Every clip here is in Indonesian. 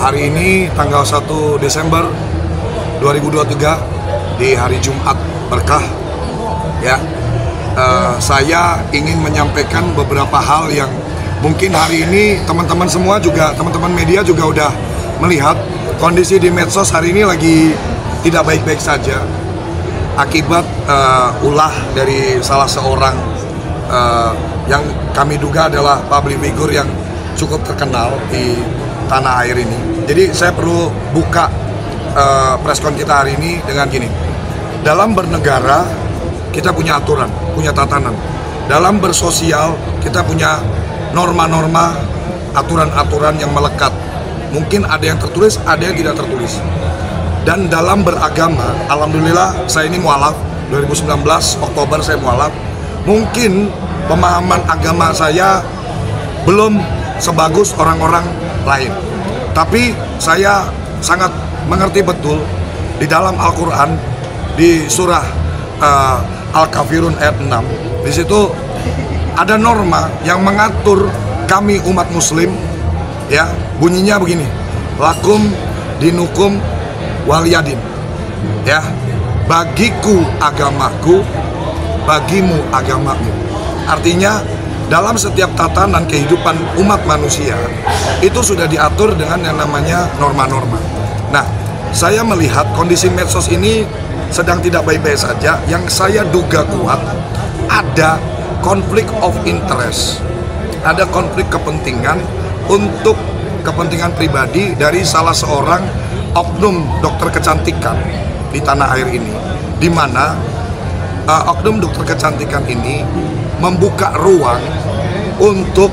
Hari ini tanggal 1 Desember 2023 di hari Jumat berkah ya. Saya ingin menyampaikan beberapa hal yang mungkin hari ini teman-teman semua juga, teman-teman media juga udah melihat kondisi di medsos hari ini lagi tidak baik-baik saja akibat ulah dari salah seorang yang kami duga adalah public figure yang cukup terkenal di tanah air ini. Jadi saya perlu buka preskon kita hari ini dengan gini. Dalam bernegara kita punya aturan, punya tatanan. Dalam bersosial kita punya norma-norma, aturan-aturan yang melekat. Mungkin ada yang tertulis, ada yang tidak tertulis. Dan dalam beragama, alhamdulillah saya ini mualaf, 2019 Oktober saya mualaf. Mungkin pemahaman agama saya belum sebagus orang-orang lain, tapi saya sangat mengerti betul di dalam Al-Quran di surah Al-Kafirun ayat 6. Di situ ada norma yang mengatur kami umat muslim ya, bunyinya begini: lakum dinukum waliyadin, ya, bagiku agamaku, bagimu agamamu. Artinya dalam setiap tatanan kehidupan umat manusia itu sudah diatur dengan yang namanya norma-norma. Nah, saya melihat kondisi medsos ini sedang tidak baik-baik saja. Yang saya duga kuat ada konflik of interest, ada konflik kepentingan untuk kepentingan pribadi dari salah seorang oknum dokter kecantikan di tanah air ini, di mana oknum dokter kecantikan ini membuka ruang untuk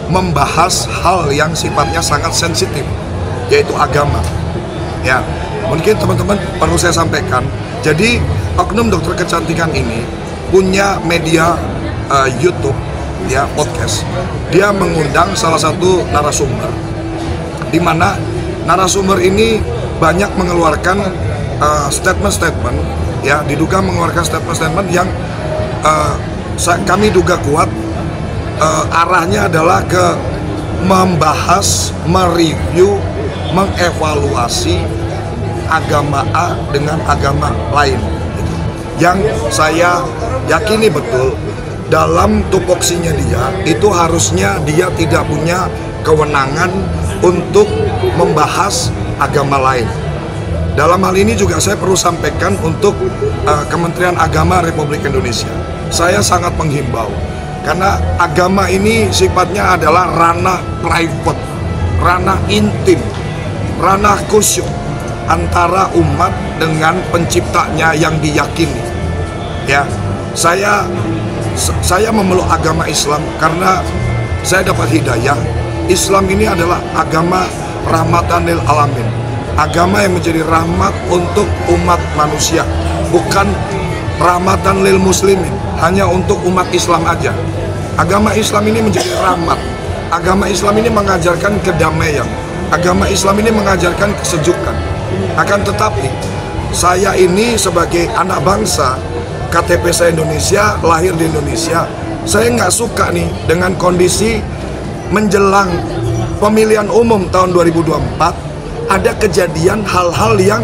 membahas hal yang sifatnya sangat sensitif, yaitu agama. Ya, mungkin teman-teman perlu saya sampaikan. Jadi oknum dokter kecantikan ini punya media YouTube, ya, podcast. Dia mengundang salah satu narasumber, di mana narasumber ini banyak mengeluarkan statement-statement, ya, diduga mengeluarkan statement-statement yang kami duga kuat arahnya adalah ke membahas, mereview, mengevaluasi agama A dengan agama lain. Yang saya yakini betul dalam tupoksinya dia itu harusnya dia tidak punya kewenangan untuk membahas agama lain. Dalam hal ini juga saya perlu sampaikan untuk Kementerian Agama Republik Indonesia. Saya sangat menghimbau, karena agama ini sifatnya adalah ranah private, ranah intim, ranah khusyuk antara umat dengan penciptanya yang diyakini. Ya, saya memeluk agama Islam karena saya dapat hidayah. Islam ini adalah agama rahmatan lil alamin, agama yang menjadi rahmat untuk umat manusia, bukan rahmatan lil muslimin, hanya untuk umat Islam aja. Agama Islam ini menjadi rahmat. Agama Islam ini mengajarkan kedamaian. Agama Islam ini mengajarkan kesejukan. Akan tetapi, saya ini sebagai anak bangsa, KTP saya Indonesia, lahir di Indonesia, saya nggak suka nih dengan kondisi menjelang pemilihan umum tahun 2024, ada kejadian hal-hal yang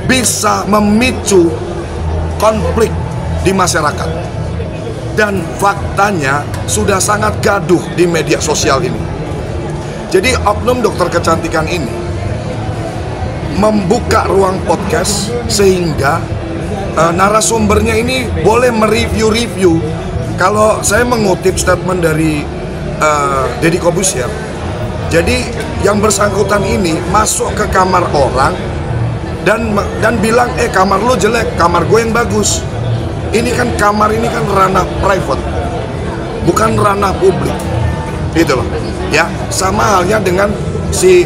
bisa memicu konflik di masyarakat, dan faktanya sudah sangat gaduh di media sosial ini. Jadi oknum dokter kecantikan ini membuka ruang podcast sehingga narasumbernya ini boleh mereview-review. Kalau saya mengutip statement dari Deddy Corbuzier. Jadi yang bersangkutan ini masuk ke kamar orang dan bilang, kamar lo jelek, kamar gue yang bagus. Ini kan kamar ini kan ranah private, bukan ranah publik, gitu loh. Ya, sama halnya dengan si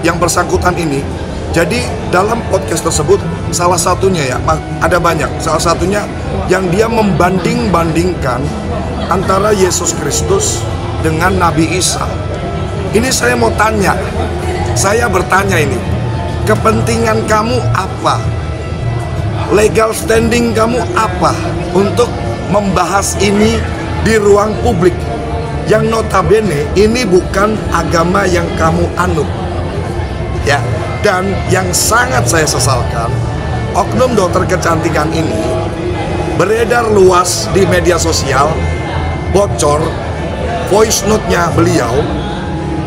yang bersangkutan ini. Jadi dalam podcast tersebut salah satunya ya, ada banyak. Salah satunya yang dia membanding-bandingkan antara Yesus Kristus dengan Nabi Isa. Ini saya mau tanya, saya bertanya ini, kepentingan kamu apa? Legal standing kamu apa untuk membahas ini di ruang publik? Yang notabene ini bukan agama yang kamu anut. Ya, dan yang sangat saya sesalkan, oknum dokter kecantikan ini beredar luas di media sosial, bocor voice note-nya beliau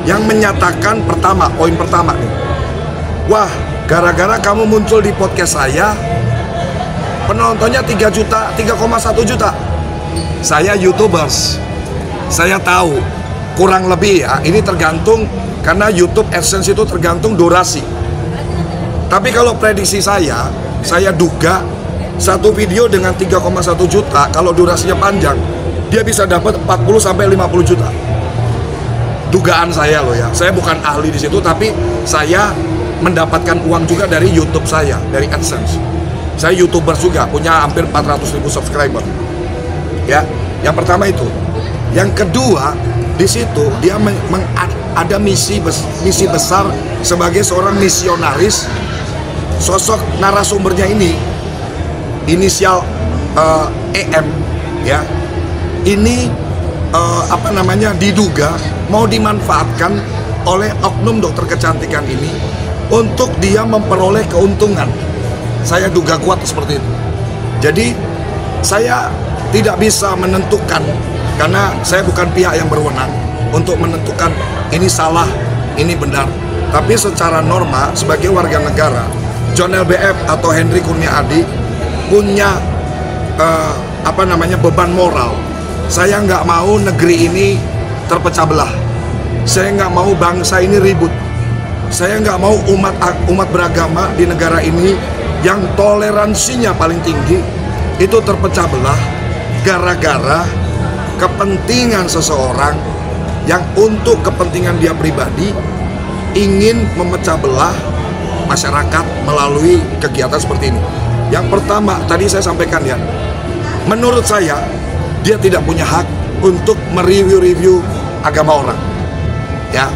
yang menyatakan poin pertama nih, wah, gara-gara kamu muncul di podcast saya, penontonnya 3,1 juta. Saya YouTubers, saya tahu kurang lebih ya, ini tergantung karena YouTube AdSense itu tergantung durasi. Tapi kalau prediksi saya duga satu video dengan 3,1 juta kalau durasinya panjang, dia bisa dapat 40 sampai 50 juta. Dugaan saya loh ya. Saya bukan ahli di situ, tapi saya mendapatkan uang juga dari YouTube saya, dari AdSense. Saya YouTuber juga, punya hampir 400.000 subscriber. Ya, yang pertama itu. Yang kedua, di situ dia ada misi besar sebagai seorang misionaris. Sosok narasumbernya ini inisial EM ya. Ini diduga mau dimanfaatkan oleh oknum dokter kecantikan ini untuk dia memperoleh keuntungan. Saya duga kuat seperti itu. Jadi saya tidak bisa menentukan, karena saya bukan pihak yang berwenang untuk menentukan ini salah, ini benar. Tapi secara norma sebagai warga negara, John LBF atau Henry Kurniaadi punya beban moral. Saya nggak mau negeri ini terpecah belah. Saya nggak mau bangsa ini ribut. Saya nggak mau umat beragama di negara ini yang toleransinya paling tinggi itu terpecah belah gara-gara kepentingan seseorang yang untuk kepentingan dia pribadi ingin memecah belah masyarakat melalui kegiatan seperti ini. Yang pertama, tadi saya sampaikan ya, menurut saya dia tidak punya hak untuk mereview-review agama orang. Ya,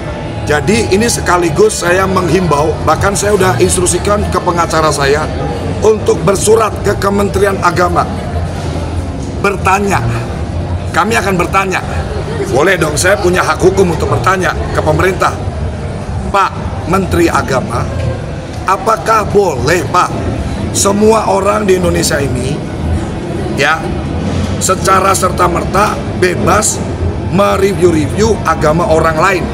jadi ini sekaligus saya menghimbau, bahkan saya sudah instruksikan ke pengacara saya untuk bersurat ke Kementerian Agama, bertanya. Kami akan bertanya, boleh dong, saya punya hak hukum untuk bertanya ke pemerintah. Pak Menteri Agama, apakah boleh Pak semua orang di Indonesia ini ya secara serta-merta bebas mereview-review agama orang lain?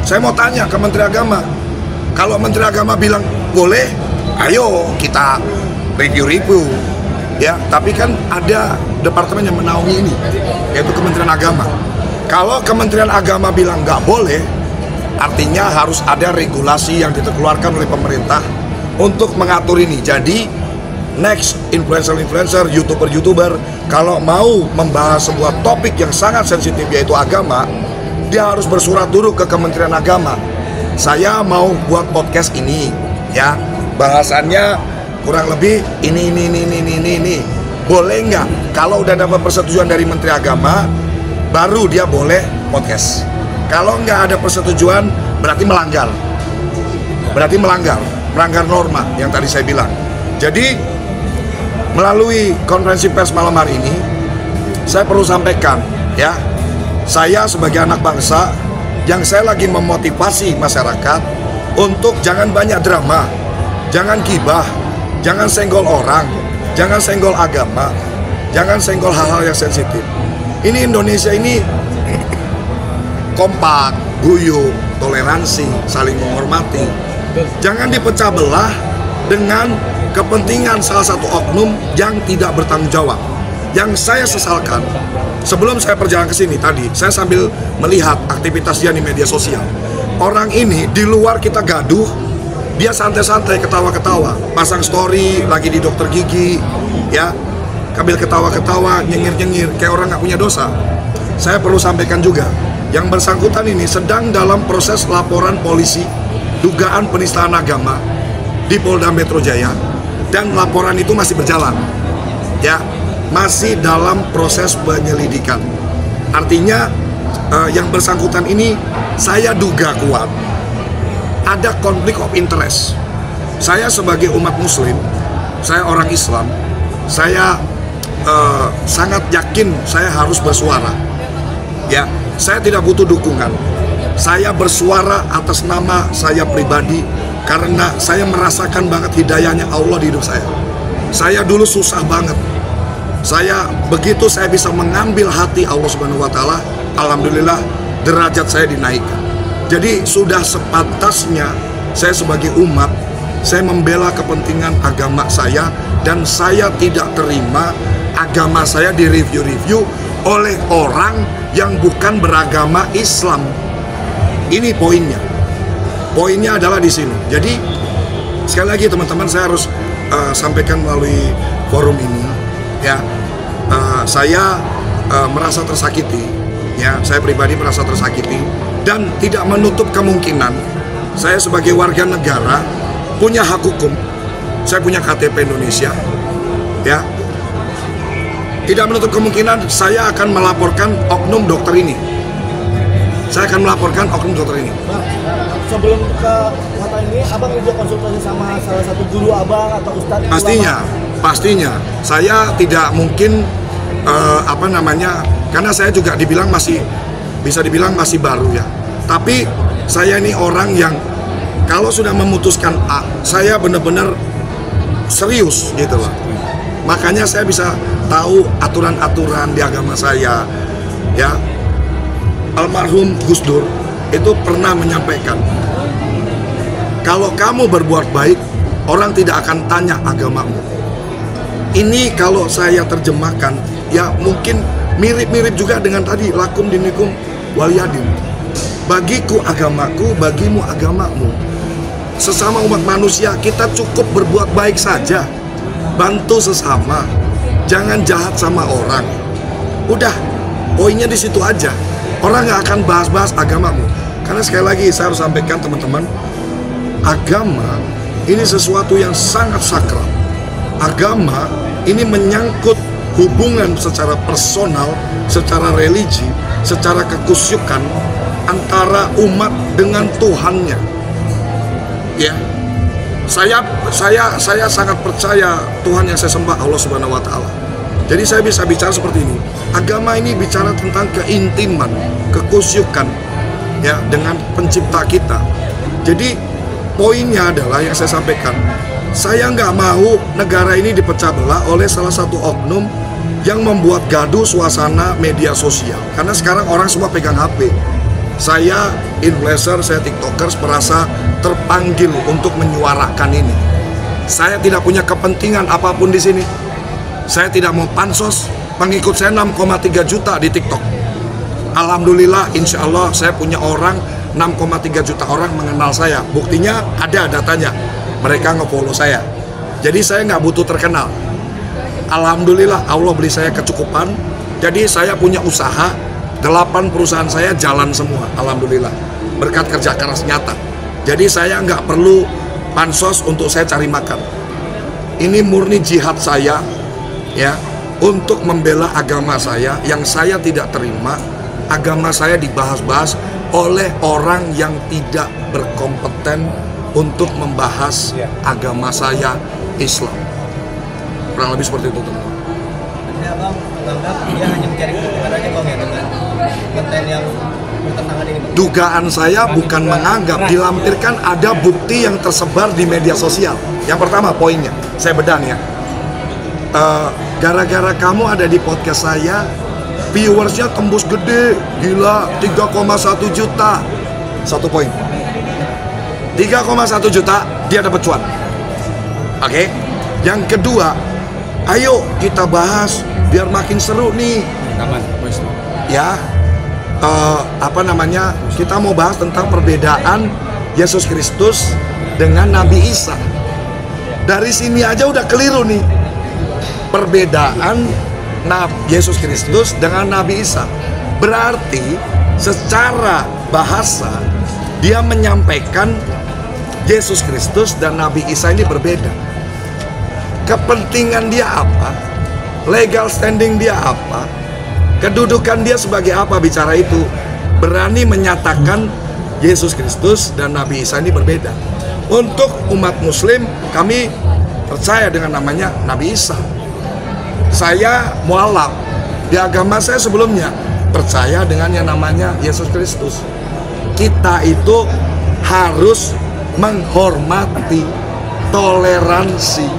Saya mau tanya ke Menteri Agama. Kalau Menteri Agama bilang boleh, ayo kita review-review ya. Tapi kan ada departemen yang menaungi ini, yaitu Kementerian Agama. Kalau Kementerian Agama bilang nggak boleh, artinya harus ada regulasi yang dikeluarkan oleh pemerintah untuk mengatur ini. Jadi next influencer, youtuber kalau mau membahas sebuah topik yang sangat sensitif yaitu agama, dia harus bersurat dulu ke Kementerian Agama. Saya mau buat podcast ini ya, bahasannya kurang lebih ini. Boleh nggak? Kalau udah dapat persetujuan dari Menteri Agama, baru dia boleh podcast. Kalau nggak ada persetujuan, berarti melanggar norma yang tadi saya bilang. Jadi melalui konferensi pers malam hari ini, saya perlu sampaikan ya, saya sebagai anak bangsa yang saya lagi memotivasi masyarakat untuk jangan banyak drama, jangan gibah, jangan senggol orang, jangan senggol agama, jangan senggol hal-hal yang sensitif. Ini Indonesia ini kompak, guyup, toleransi, saling menghormati. Jangan dipecah belah dengan kepentingan salah satu oknum yang tidak bertanggung jawab. Yang saya sesalkan, sebelum saya perjalanan ke sini tadi, saya sambil melihat aktivitas dia di media sosial. Orang ini di luar kita gaduh, dia santai-santai, ketawa-ketawa, pasang story lagi di dokter gigi, ya, sambil ketawa-ketawa, nyengir-nyengir, kayak orang nggak punya dosa. Saya perlu sampaikan juga, yang bersangkutan ini sedang dalam proses laporan polisi, dugaan penistaan agama di Polda Metro Jaya, dan laporan itu masih berjalan, ya. Masih dalam proses penyelidikan. Artinya yang bersangkutan ini saya duga kuat ada konflik of interest. Saya sebagai umat muslim, saya orang Islam, saya sangat yakin saya harus bersuara. Ya, saya tidak butuh dukungan. Saya bersuara atas nama saya pribadi karena saya merasakan banget hidayahnya Allah di hidup saya. Saya dulu susah banget. Begitu saya bisa mengambil hati Allah Subhanahu wa taala, alhamdulillah derajat saya dinaikkan. Jadi sudah sepantasnya saya sebagai umat, saya membela kepentingan agama saya, dan saya tidak terima agama saya direview-review oleh orang yang bukan beragama Islam. Ini poinnya. Poinnya adalah di sini. Jadi sekali lagi teman-teman, saya harus sampaikan melalui forum ini, ya, saya merasa tersakiti, ya, saya pribadi merasa tersakiti, dan tidak menutup kemungkinan saya sebagai warga negara punya hak hukum, saya punya KTP Indonesia, ya, tidak menutup kemungkinan saya akan melaporkan oknum dokter ini. Saya akan melaporkan oknum dokter ini. Bang, sebelum ke kota ini, abang juga konsultasi sama salah satu guru abang atau ustadz? Pastinya, saya tidak mungkin karena saya juga dibilang bisa dibilang masih baru, ya. Tapi saya ini orang yang kalau sudah memutuskan A, saya benar-benar serius gitu loh. Makanya saya bisa tahu aturan-aturan di agama saya, ya. Almarhum Gus Dur itu pernah menyampaikan, kalau kamu berbuat baik, orang tidak akan tanya agamamu. Ini kalau saya terjemahkan, ya mungkin mirip-mirip juga dengan tadi, lakum dinikum waliyadin. Bagiku agamaku, bagimu agamamu. Sesama umat manusia, kita cukup berbuat baik saja. Bantu sesama, jangan jahat sama orang. Udah, poinnya di situ aja. Orang nggak akan bahas-bahas agamamu. Karena sekali lagi saya harus sampaikan teman-teman, agama ini sesuatu yang sangat sakral. Agama ini menyangkut hubungan secara personal, secara religi, secara kekusyukan antara umat dengan Tuhannya. Ya, saya sangat percaya Tuhan yang saya sembah, Allah Subhanahu wa taala. Jadi saya bisa bicara seperti ini. Agama ini bicara tentang keintiman, kekusyukan, ya, dengan pencipta kita. Jadi poinnya adalah yang saya sampaikan, saya nggak mau negara ini dipecah belah oleh salah satu oknum yang membuat gaduh suasana media sosial. Karena sekarang orang semua pegang HP. Saya influencer, saya tiktokers merasa terpanggil untuk menyuarakan ini. Saya tidak punya kepentingan apapun di sini. Saya tidak mau pansos. Pengikut saya 6,3 juta di TikTok. Alhamdulillah, insya Allah saya punya orang 6,3 juta orang mengenal saya. Buktinya ada datanya. Mereka nge-follow saya. Jadi saya nggak butuh terkenal. Alhamdulillah, Allah beri saya kecukupan. Jadi saya punya usaha, 8 perusahaan saya jalan semua. Alhamdulillah, berkat kerja keras nyata. Jadi saya nggak perlu pansos untuk saya cari makan. Ini murni jihad saya, ya, untuk membela agama saya yang saya tidak terima. Agama saya dibahas-bahas oleh orang yang tidak berkompeten untuk membahas agama saya, Islam. Kurang lebih seperti itu, teman-teman. Ini abang menganggap dia hanya mencari keuntungan aja bang, ya, dengan konten yang bertentangan ini bang? Dugaan saya bukan menganggap, dilampirkan ada bukti yang tersebar di media sosial. Yang pertama poinnya, saya bedah ya. Gara-gara kamu ada di podcast saya, viewersnya tembus gede, gila, 3,1 juta. Satu poin. 3,1 juta, dia dapat cuan. Oke. Yang kedua, Ayo kita bahas biar makin seru nih. Aman, bos. Ya, kita mau bahas tentang perbedaan Yesus Kristus dengan Nabi Isa. Dari sini aja udah keliru nih. Perbedaan Yesus Kristus dengan Nabi Isa. Berarti secara bahasa dia menyampaikan Yesus Kristus dan Nabi Isa ini berbeda. Kepentingan dia apa? Legal standing dia apa? Kedudukan dia sebagai apa bicara itu? Berani menyatakan Yesus Kristus dan Nabi Isa ini berbeda. Untuk umat Muslim, kami percaya dengan namanya Nabi Isa. Saya mualaf. Di agama saya sebelumnya percaya dengan yang namanya Yesus Kristus. Kita itu harus menghormati, toleransi.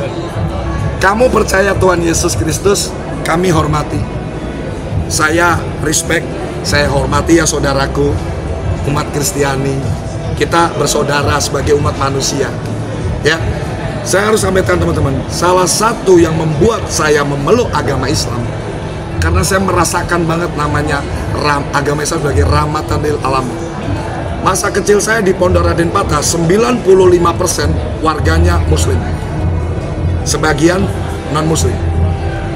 Kamu percaya Tuhan Yesus Kristus, kami hormati. Saya respect, saya hormati ya saudaraku, umat Kristiani. Kita bersaudara sebagai umat manusia. Ya, saya harus sampaikan teman-teman, salah satu yang membuat saya memeluk agama Islam, karena saya merasakan banget namanya agama Islam sebagai rahmatan lil alamin. Masa kecil saya di Pondok Raden Patah, 95% warganya Muslim, sebagian non-Muslim.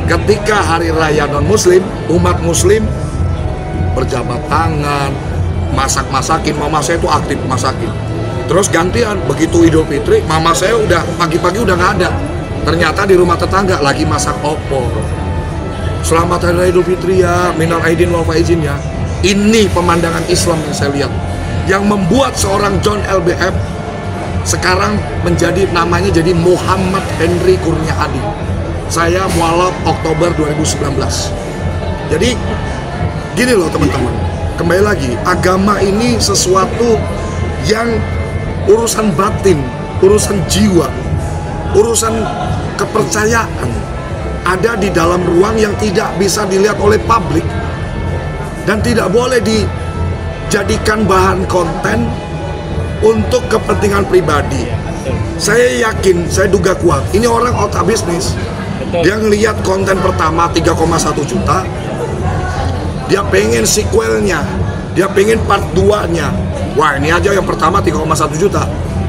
Ketika hari raya non-Muslim, umat Muslim berjabat tangan, masak-masakin. Mama saya itu aktif masakin. Terus gantian, begitu Idul Fitri, mama saya udah pagi-pagi udah nggak ada. Ternyata di rumah tetangga lagi masak opor. Selamat Hari Raya Idul Fitri ya, minal aidin wal faizin ya. Ini pemandangan Islam yang saya lihat, yang membuat seorang John LBF sekarang namanya jadi Muhammad Henry Kurnia Adi. Saya mualaf Oktober 2019. Jadi gini loh teman-teman, kembali lagi, agama ini sesuatu yang urusan batin, urusan jiwa, urusan kepercayaan, ada di dalam ruang yang tidak bisa dilihat oleh publik dan tidak boleh dijadikan bahan konten untuk kepentingan pribadi. Saya yakin, saya duga kuat, ini orang otak bisnis. Dia ngelihat konten pertama 3,1 juta, dia pengen sequelnya, dia pengen part 2-nya. Wah, ini aja yang pertama 3,1 juta,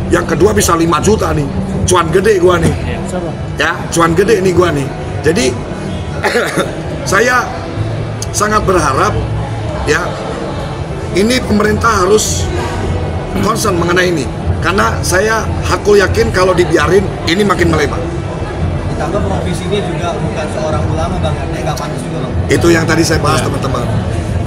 yang kedua bisa 5 juta nih, cuan gede gua nih. Ya, cuan gede nih gua nih. Jadi saya sangat berharap ya, ini pemerintah harus concern mengenai ini, karena aku yakin kalau dibiarin ini makin melebar. Ditambah provisi ini juga bukan seorang ulama bang, nggak pantas juga bang. Itu yang tadi saya bahas teman-teman.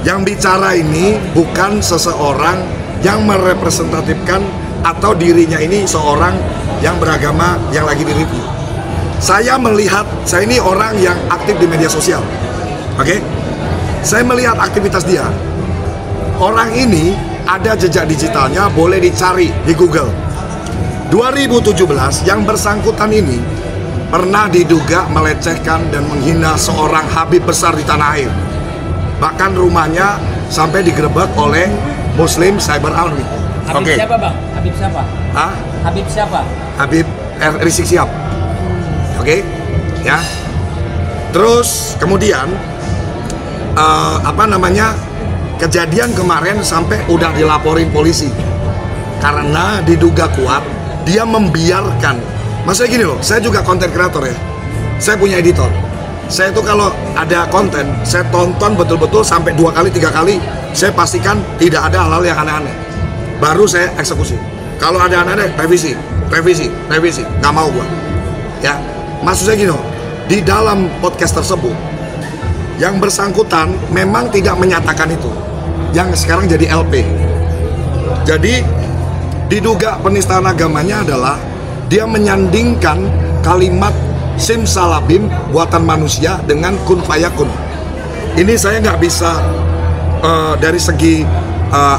Yang bicara ini bukan seseorang yang merepresentatifkan atau dirinya ini seorang yang beragama yang lagi di-review. Saya melihat, saya ini orang yang aktif di media sosial, oke? Saya melihat aktivitas dia. Orang ini ada jejak digitalnya, boleh dicari di Google. 2017 yang bersangkutan ini pernah diduga melecehkan dan menghina seorang habib besar di tanah air. Bahkan rumahnya sampai digerebek oleh Muslim Cyber Army. Habib siapa bang? Habib siapa? Hah? Habib siapa? Habib Rizik Syihab. Oke, ya. Terus kemudian kejadian kemarin sampai udah dilaporin polisi karena diduga kuat dia membiarkan. Maksudnya gini loh, saya juga konten kreator ya, saya punya editor. Saya tuh kalau ada konten, saya tonton betul-betul sampai 2 kali, 3 kali, saya pastikan tidak ada hal-hal yang aneh-aneh, baru saya eksekusi. Kalau ada aneh-aneh, revisi, nggak mau gua. Ya, maksud saya gini loh, di dalam podcast tersebut, yang bersangkutan memang tidak menyatakan itu, yang sekarang jadi LP. Jadi diduga penistaan agamanya adalah dia menyandingkan kalimat simsalabim buatan manusia dengan kun fayakun. Ini saya nggak bisa dari segi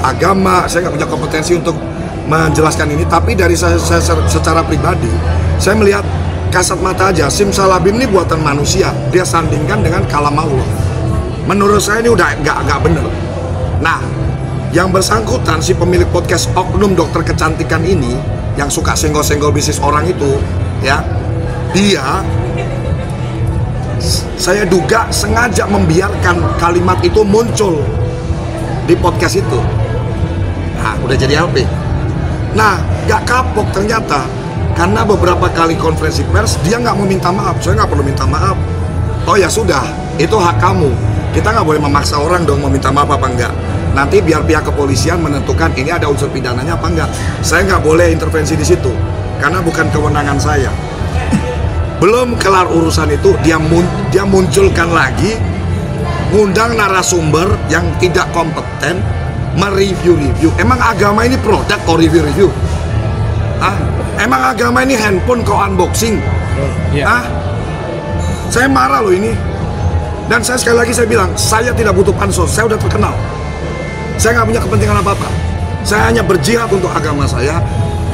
agama, saya nggak punya kompetensi untuk menjelaskan ini. Tapi dari saya secara pribadi, saya melihat kasat mata aja, simsalabim ini buatan manusia, dia sandingkan dengan kalam Allah. Menurut saya ini udah nggak bener. Nah, yang bersangkutan si pemilik podcast oknum dokter kecantikan ini, yang suka senggol-senggol bisnis orang itu, ya, dia saya duga sengaja membiarkan kalimat itu muncul di podcast itu. Nah, udah jadi LP. Nah, gak kapok ternyata, karena beberapa kali konferensi pers dia nggak mau minta maaf. Saya nggak perlu minta maaf. Oh ya sudah, itu hak kamu. Kita nggak boleh memaksa orang dong mau minta maaf apa enggak. Nanti biar pihak kepolisian menentukan ini ada unsur pidananya apa enggak. Saya nggak boleh intervensi di situ, karena bukan kewenangan saya. Belum kelar urusan itu, dia munculkan lagi, ngundang narasumber yang tidak kompeten, mereview-review. Emang agama ini produk kok review-review? Ah, emang agama ini handphone kok unboxing? Ah, saya marah loh ini. Dan saya sekali lagi saya bilang, saya tidak butuh pansos, saya udah terkenal. Saya nggak punya kepentingan apa-apa. Saya hanya berjihad untuk agama saya.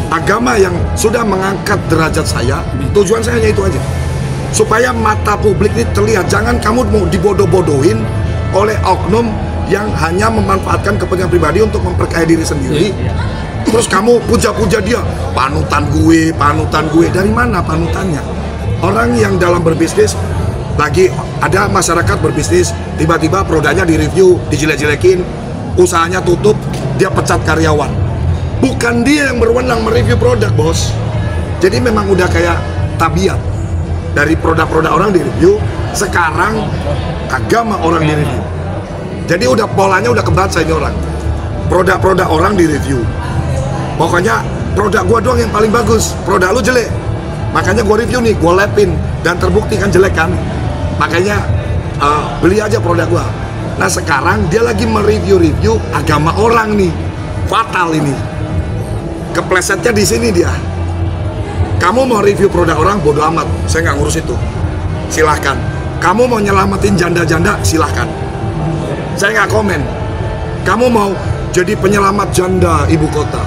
Agama yang sudah mengangkat derajat saya, tujuan saya hanya itu aja, supaya mata publik ini terlihat. Jangan kamu mau dibodoh-bodohin oleh oknum yang hanya memanfaatkan kepentingan pribadi untuk memperkaya diri sendiri. Terus kamu puja-puja dia, panutan gue. Dari mana panutannya? Orang yang dalam berbisnis, lagi ada masyarakat berbisnis, tiba-tiba produknya direview, dijelek-jelekin, usahanya tutup, dia pecat karyawan. Bukan dia yang berwenang mereview produk, bos. Jadi memang udah kayak tabiat. Dari produk-produk orang direview, sekarang agama orang direview. Jadi udah polanya udah kebaca ini orang. Produk-produk orang direview. Pokoknya produk gua doang yang paling bagus, produk lu jelek. Makanya gua review nih, gua lapin, dan terbukti kan jelek kan. Makanya beli aja produk gua. Nah sekarang dia lagi mereview-review agama orang nih. Fatal ini. Keplesetnya di sini dia. Kamu mau review produk orang, bodo amat, saya nggak ngurus itu. Silahkan. Kamu mau nyelamatin janda-janda, silahkan. Saya nggak komen. Kamu mau jadi penyelamat janda ibu kota,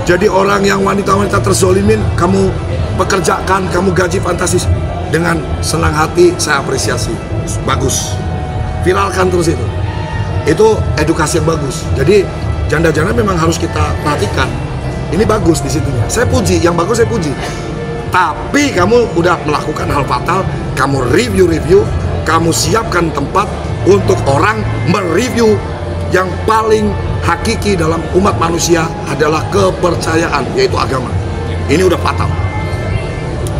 jadi orang yang wanita-wanita terzolimin, kamu pekerjakan, kamu gaji fantastis, dengan senang hati saya apresiasi. Bagus. Viralkan terus itu. Itu edukasi yang bagus. Jadi janda-janda memang harus kita perhatikan. Ini bagus di situnya. Saya puji, yang bagus saya puji. Tapi kamu udah melakukan hal fatal, kamu review-review, kamu siapkan tempat untuk orang mereview. Yang paling hakiki dalam umat manusia adalah kepercayaan, yaitu agama. Ini udah fatal.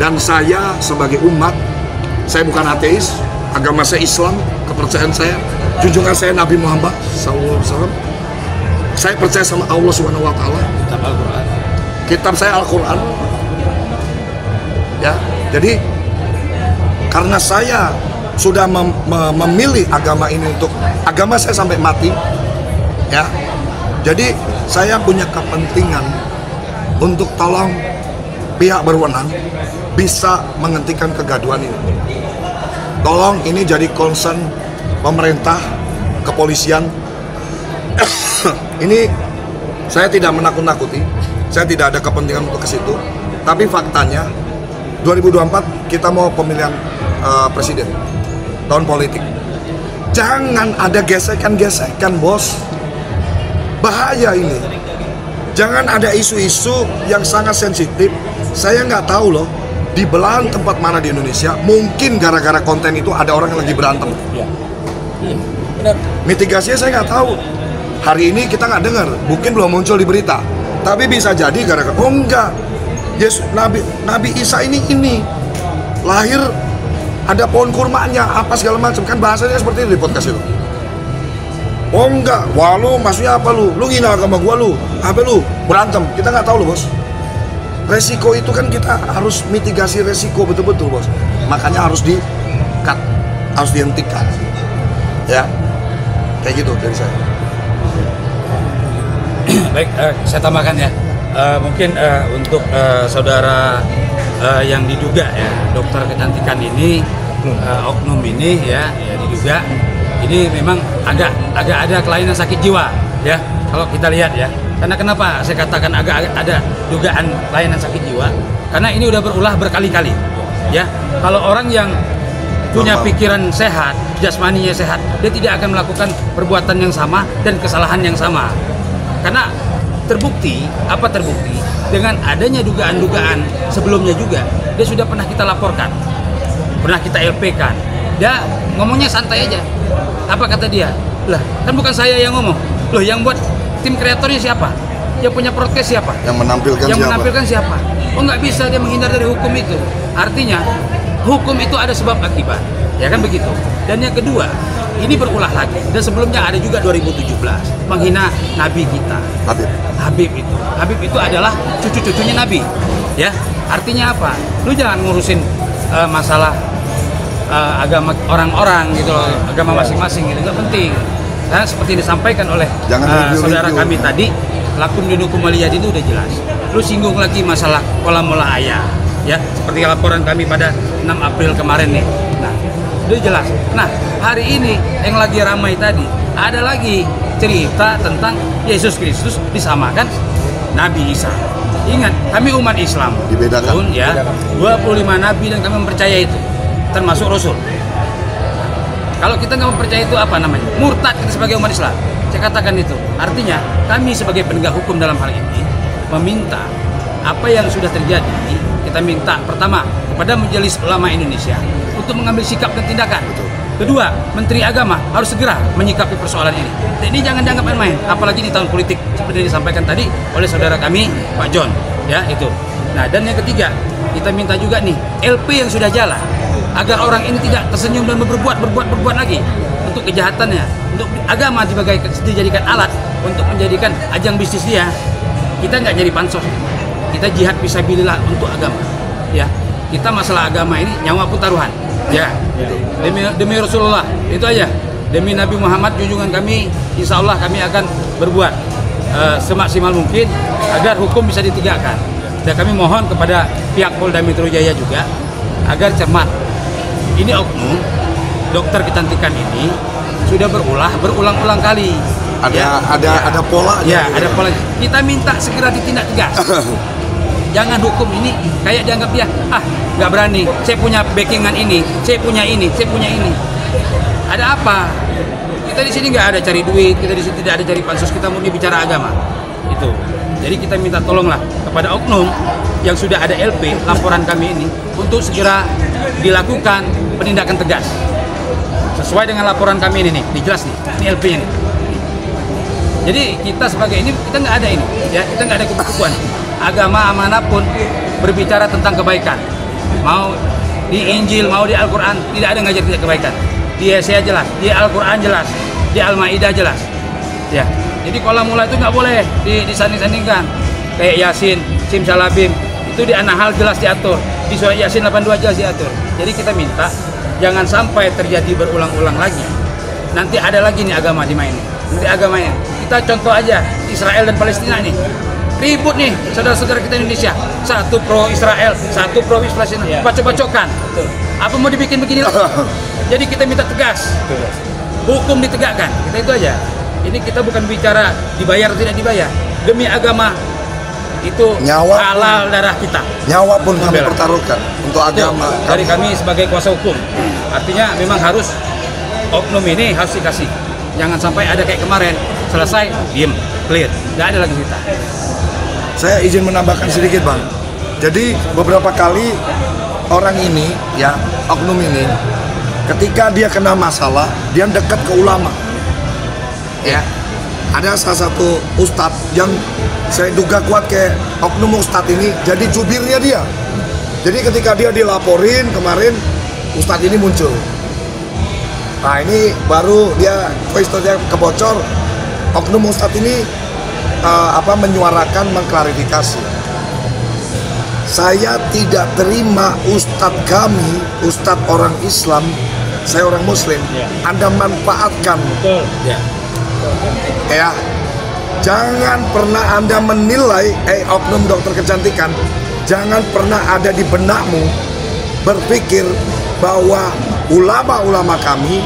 Dan saya sebagai umat, saya bukan ateis, agama saya Islam, kepercayaan saya, junjungan saya Nabi Muhammad SAW. Saya percaya sama Allah Subhanahu wa Ta'ala. Kitab saya Al-Quran. Ya, jadi karena saya sudah memilih agama ini untuk agama saya sampai mati, ya. Jadi saya punya kepentingan untuk tolong pihak berwenang bisa menghentikan kegaduhan ini. Tolong ini jadi concern pemerintah, kepolisian. Ini saya tidak menakut-nakuti, saya tidak ada kepentingan untuk ke situ. Tapi faktanya 2024 kita mau pemilihan presiden, tahun politik. Jangan ada gesekan-gesekan, bos. Bahaya ini. Jangan ada isu-isu yang sangat sensitif. Saya nggak tahu loh, di belahan tempat mana di Indonesia, mungkin gara-gara konten itu ada orang yang lagi berantem. Benar. Mitigasinya saya nggak tahu. Hari ini kita nggak dengar, mungkin belum muncul di berita. Tapi bisa jadi gara-gara, oh enggak, Yesus, Nabi Isa ini lahir ada pohon kurmanya, apa segala macam, kan bahasanya seperti itu di podcast itu. Oh enggak, wah lu maksudnya apa lu ngina agama gua lu, apa lu berantem, kita nggak tahu lu bos. Resiko itu kan kita harus mitigasi resiko betul-betul bos. Makanya harus di-cut, harus dihentikan. Ya, kayak gitu dari saya. Baik, saya tambahkan ya. Mungkin untuk saudara yang diduga ya dokter kecantikan ini, oknum ini ya diduga ini memang agak ada kelainan sakit jiwa ya kalau kita lihat ya. Karena kenapa saya katakan agak ada dugaan kelainan sakit jiwa? Karena ini udah berulah berkali-kali ya. Kalau orang yang punya pikiran sehat, jasmaninya sehat, dia tidak akan melakukan perbuatan yang sama dan kesalahan yang sama. Karena terbukti dengan adanya dugaan-dugaan sebelumnya juga dia sudah pernah kita laporkan, pernah kita LP-kan Dia ngomongnya santai aja. Apa kata dia? Lah, kan bukan saya yang ngomong. Loh, yang buat tim kreatornya siapa? Yang punya podcast siapa? Yang menampilkan siapa? Oh, nggak bisa dia menghindar dari hukum itu. Artinya, hukum itu ada sebab akibat. Ya kan begitu. Dan yang kedua, ini berulah lagi. Dan sebelumnya ada juga 2017 menghina Nabi kita. Habib itu adalah cucu-cucunya Nabi. Ya, artinya apa? Lu jangan ngurusin masalah agama orang-orang gitu loh, agama masing-masing gitu, nggak penting. Karena seperti disampaikan oleh saudara kami tadi, lakum dinukum waliyadin itu udah jelas. Lu singgung lagi masalah kolamul ayah, ya, seperti laporan kami pada 6 April kemarin nih. Nah, udah jelas. Nah, hari ini yang lagi ramai tadi, ada lagi cerita tentang Yesus Kristus disamakan Nabi Isa. Ingat, kami umat Islam. Dibedakan. Ya, 25 nabi dan kami mempercaya itu, termasuk Rasul. Kalau kita nggak mempercaya itu apa namanya? Murtad kita sebagai umat Islam. Saya katakan itu. Artinya, kami sebagai penegak hukum dalam hal ini meminta apa yang sudah terjadi, kita minta pertama kepada Majelis Ulama Indonesia untuk mengambil sikap dan tindakan. Kedua, Menteri Agama harus segera menyikapi persoalan ini. Dan ini jangan dianggap main-main, apalagi di tahun politik seperti yang disampaikan tadi oleh saudara kami Pak John, ya itu. Nah, dan yang ketiga, kita minta juga nih LP yang sudah jalan agar orang ini tidak tersenyum dan berbuat lagi untuk kejahatannya, untuk agama dijadikan alat untuk menjadikan ajang bisnis dia. Kita nggak jadi pansos, kita jihad fisabilillah untuk agama, ya. Kita masalah agama ini nyawa pun taruhan. Ya, demi Rasulullah, itu aja. Demi Nabi Muhammad junjungan kami, insya Allah kami akan berbuat semaksimal mungkin agar hukum bisa ditegakkan. Dan kami mohon kepada pihak Polda Metro Jaya juga agar cermat. Ini oknum dokter kecantikan ini sudah berulang-ulang kali. Ada pola. Ya, ada pola. Kita minta segera ditindak tegas. Jangan hukum ini kayak dianggap dia nggak berani. Saya punya backingan ini, saya punya ini. Ada apa? Kita di sini nggak ada cari duit, kita di sini tidak ada cari pansus, kita murni bicara agama. Itu. Jadi kita minta tolonglah kepada oknum yang sudah ada LP laporan kami ini untuk segera dilakukan penindakan tegas sesuai dengan laporan kami ini nih, jelas nih, ini LP-nya nih. Jadi kita sebagai ini kita nggak ada ini, ya, kita nggak ada kubu-kubuan. Agama manapun berbicara tentang kebaikan, mau di Injil mau di Al-Quran, tidak ada ngajar tidak kebaikan. Di Yesaya jelas, di Al-Quran jelas, di Al-Maidah jelas, ya. Jadi kolamul itu nggak boleh disanding-sandingkan kayak Yasin, Simsalabim itu di An-Nahl jelas diatur, di Surah Yasin 82 jelas diatur. Jadi kita minta jangan sampai terjadi berulang-ulang lagi. Nanti ada lagi nih agama dimainin, nanti agamanya. Kita contoh aja Israel dan Palestina nih. Ribut nih saudara-saudara kita Indonesia, satu pro Israel, satu pro Palestina, bacok-bacokan. Apa mau dibikin begini lagi? Jadi kita minta tegas, hukum ditegakkan. Kita itu aja. Ini kita bukan bicara dibayar atau tidak dibayar, demi agama itu halal darah kita. Nyawa pun kami pertaruhkan untuk agama. Dari kami sebagai kuasa hukum, artinya memang harus oknum ini harus dikasih. Jangan sampai ada kayak kemarin selesai diem, clear, nggak ada lagi cerita. Saya izin menambahkan sedikit, Bang. Jadi beberapa kali orang ini, ya, oknum ini, ketika dia kena masalah, dia dekat ke ulama. Ya, ada salah satu ustadz yang saya duga kuat kayak oknum ustadz ini, jadi jubirnya dia. Jadi ketika dia dilaporin kemarin, ustadz ini muncul. Nah, ini baru dia voice-nya kebocor. Oknum ustadz ini menyuarakan, mengklarifikasi. Saya tidak terima ustadz kami, ustadz orang Islam, saya orang Muslim, Anda manfaatkan. Ya, jangan pernah Anda menilai, oknum dokter kecantikan, jangan pernah ada di benakmu berpikir bahwa ulama-ulama kami,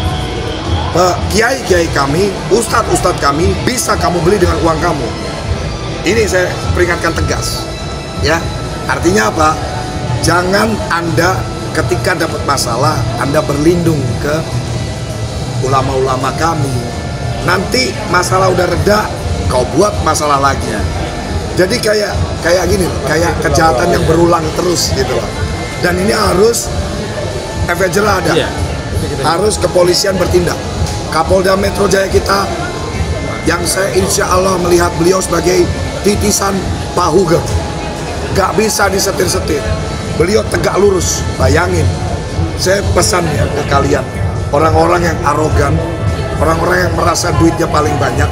kiai-kiai kami, ustadz-ustadz kami bisa kamu beli dengan uang kamu. Ini saya peringatkan tegas, ya. Artinya apa? Jangan Anda ketika dapat masalah Anda berlindung ke ulama-ulama kami. Nanti masalah udah reda, kau buat masalah lagi. Jadi kayak gini, kayak kejahatan yang berulang terus gitu loh. Dan ini harus efek jerah ada. harus kepolisian bertindak. Kapolda Metro Jaya kita, yang saya insya Allah melihat beliau sebagai titisan Pak Hugeng, gak bisa disetir-setir. Beliau tegak lurus. Bayangin, saya pesan ya ke kalian, orang-orang yang arogan, orang-orang yang merasa duitnya paling banyak,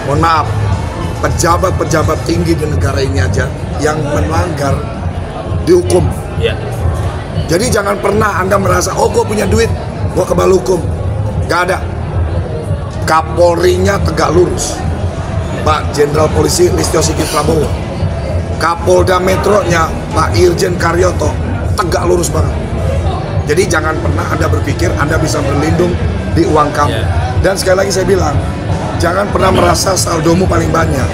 mohon maaf, pejabat-pejabat tinggi di negara ini aja yang melanggar dihukum. Ya. Jadi jangan pernah Anda merasa, oh gue punya duit, gue kebal hukum. Gak ada. Kapolrinya tegak lurus, Pak Jenderal Polisi Listio Sigit Prabowo. Kapolda Metronya Pak Irjen Karyoto tegak lurus banget. Jadi jangan pernah Anda berpikir Anda bisa berlindung di uang kamu. Dan sekali lagi saya bilang, jangan pernah merasa saldomu paling banyak.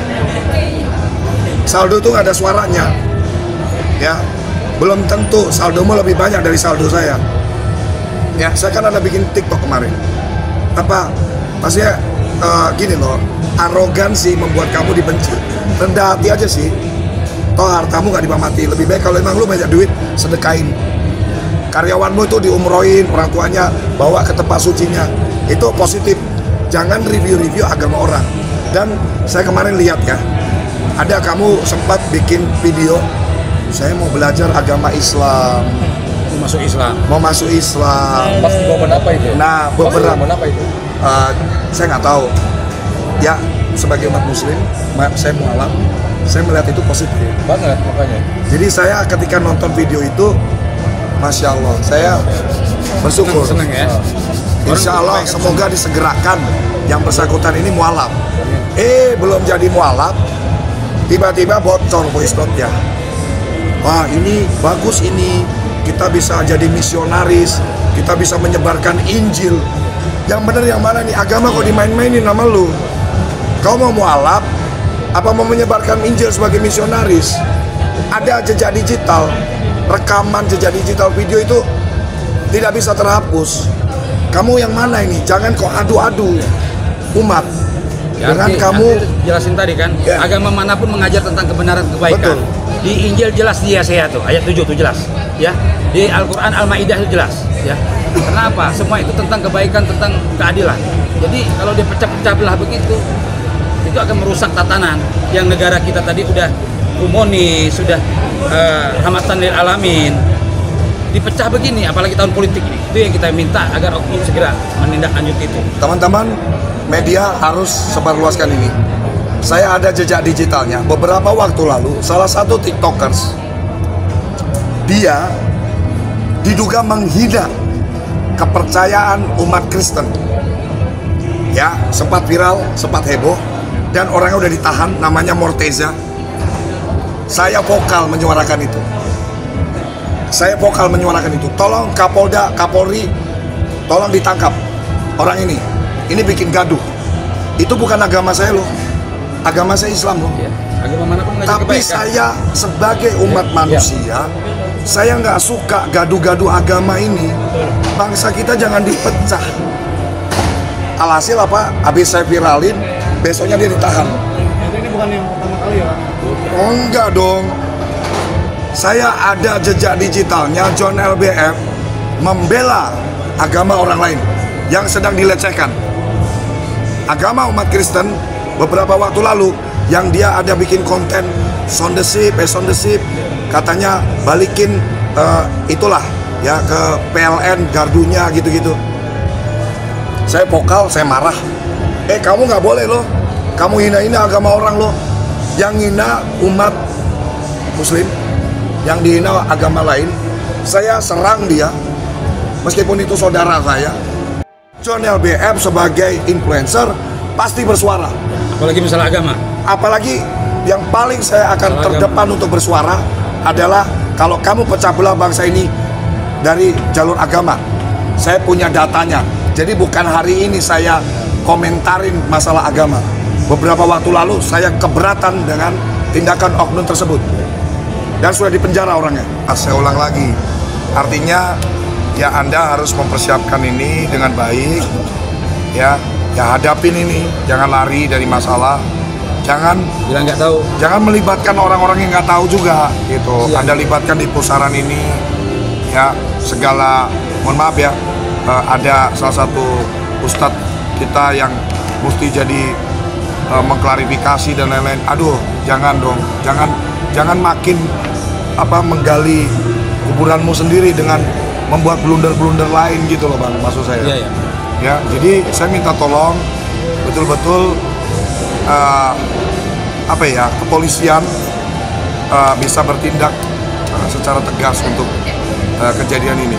Saldo itu nggak ada suaranya, ya. Belum tentu saldomu lebih banyak dari saldo saya. Ya, saya kan ada bikin TikTok kemarin. Apa? Maksudnya gini loh, arogansi membuat kamu dibenci. Rendah hati aja sih. Toh hartamu nggak dipamati. Lebih baik kalau emang lu banyak duit, sedekain. Karyawanmu itu diumrohin, orang tuanya bawa ke tempat sucinya. Itu positif. Jangan review-review agama orang. Dan saya kemarin lihat ya, ada kamu sempat bikin video, saya mau belajar agama Islam. Mau masuk Islam. Pas di momen apa itu? Nah, beberapa momen apa itu? saya nggak tahu. Ya, sebagai umat Muslim, saya mualaf, saya melihat itu positif Banget makanya. Jadi saya ketika nonton video itu, Masya Allah, saya bersyukur. Seneng ya. Insya Allah semoga disegerakan yang bersangkutan ini mualaf. Belum jadi mualaf, tiba-tiba bocor voice note-nya. Wah, ini bagus ini, kita bisa jadi misionaris, kita bisa menyebarkan Injil. Yang benar yang mana nih? Agama kok dimain-mainin nama lu? Kau mau mualaf? Apa mau menyebarkan Injil sebagai misionaris? Ada jejak digital, rekaman jejak digital video itu tidak bisa terhapus. Kamu yang mana ini? Jangan kok adu-adu umat. Ya, Dengan arti, kamu jelasin tadi kan, Ya. agama manapun mengajar tentang kebenaran kebaikan. Betul. Di Injil jelas di Yesaya tuh, ayat 7 itu jelas. Ya. Di Al-Qur'an Al-Maidah itu jelas, ya. Kenapa? Semua itu tentang kebaikan, tentang keadilan. Jadi kalau dipecah-pecah belah begitu, itu akan merusak tatanan yang negara kita tadi udah humanis, sudah rahmatan lil alamin. Dipecah begini, apalagi tahun politik ini. Itu yang kita minta agar oknum segera menindaklanjuti itu. teman-teman media harus sebarluaskan ini. Saya ada jejak digitalnya. Beberapa waktu lalu, salah satu TikTokers, dia diduga menghina kepercayaan umat Kristen. Ya, sempat viral, sempat heboh, dan orangnya udah ditahan, namanya Morteza. Saya vokal menyuarakan itu. Tolong Kapolda, Kapolri, tolong ditangkap orang ini. Ini bikin gaduh. Itu bukan agama saya loh. Agama saya Islam loh. Ya. Agama manapun mengajar Tapi kebaikan. saya sebagai umat manusia, saya nggak suka gaduh-gaduh agama ini. Bangsa kita jangan dipecah. Alhasil apa? Habis saya viralin, besoknya dia ditahan. Ini bukan yang pertama kali ya? Oh enggak dong. Saya ada jejak digitalnya John LBF membela agama orang lain yang sedang dilecehkan. Agama umat Kristen beberapa waktu lalu yang dia ada bikin konten sound the ship, katanya balikin itulah ya ke PLN gardunya gitu-gitu. Saya vokal, saya marah. Kamu nggak boleh loh. Kamu hina-hina agama orang loh. Yang hina umat Muslim, yang dihina agama lain, saya serang dia. Meskipun itu saudara saya. John LBF sebagai influencer pasti bersuara. Apalagi masalah agama. Apalagi yang paling saya akan Masalah terdepan untuk bersuara adalah kalau kamu pecah belah bangsa ini dari jalur agama. Saya punya datanya. Jadi bukan hari ini saya komentarin masalah agama. Beberapa waktu lalu saya keberatan dengan tindakan oknum tersebut dan sudah dipenjara orangnya. Saya ulang lagi, artinya ya Anda harus mempersiapkan ini dengan baik, ya hadapin ini, jangan lari dari masalah, jangan Bilang nggak tahu. jangan melibatkan orang-orang yang nggak tahu juga, gitu. Iya. Anda libatkan di pusaran ini, ya segala, mohon maaf ya, ada salah satu ustadz kita yang mesti jadi mengklarifikasi dan lain-lain. Aduh, jangan dong, jangan makin menggali kuburanmu sendiri dengan membuat blunder-blunder lain gitu loh Bang, maksud saya. Iya, iya. Ya, jadi saya minta tolong betul-betul kepolisian bisa bertindak secara tegas untuk kejadian ini.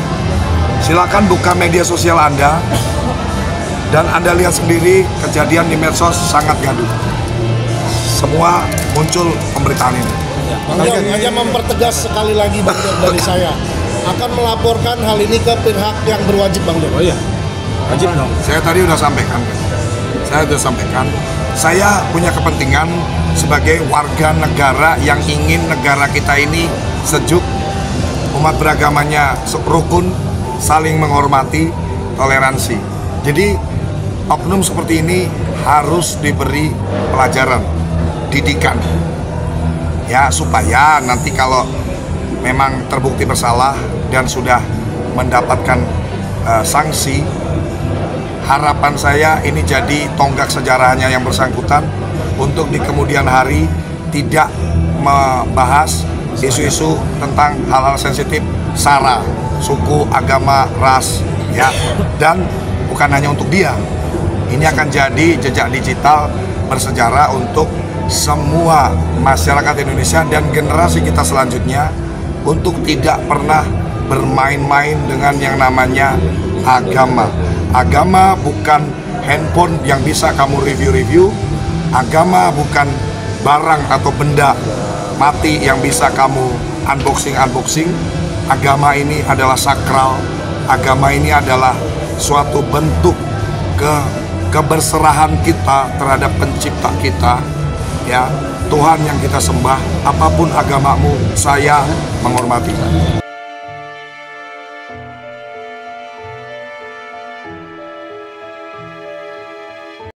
Silakan buka media sosial Anda dan Anda lihat sendiri kejadian di medsos sangat gaduh. Semua muncul pemberitaan ini. Bang John, hanya mempertegas sekali lagi Bang John dari saya akan melaporkan hal ini ke pihak yang berwajib Bang John. Oh iya, wajib dong. Saya tadi udah sampaikan. Saya punya kepentingan sebagai warga negara yang ingin negara kita ini sejuk, umat beragamanya rukun, saling menghormati, toleransi. Jadi oknum seperti ini harus diberi pelajaran, didikan, ya supaya nanti kalau memang terbukti bersalah dan sudah mendapatkan sanksi, harapan saya ini jadi tonggak sejarahnya yang bersangkutan untuk di kemudian hari tidak membahas isu-isu tentang hal-hal sensitif sara, suku, agama, ras, ya. Dan bukan hanya untuk dia, ini akan jadi jejak digital bersejarah untuk semua masyarakat Indonesia dan generasi kita selanjutnya untuk tidak pernah bermain-main dengan yang namanya agama. Agama bukan handphone yang bisa kamu review-review. Agama bukan barang atau benda mati yang bisa kamu unboxing. Agama ini adalah sakral. Agama ini adalah suatu bentuk keberserahan kita terhadap pencipta kita, ya, Tuhan yang kita sembah. Apapun agamamu, saya menghormati.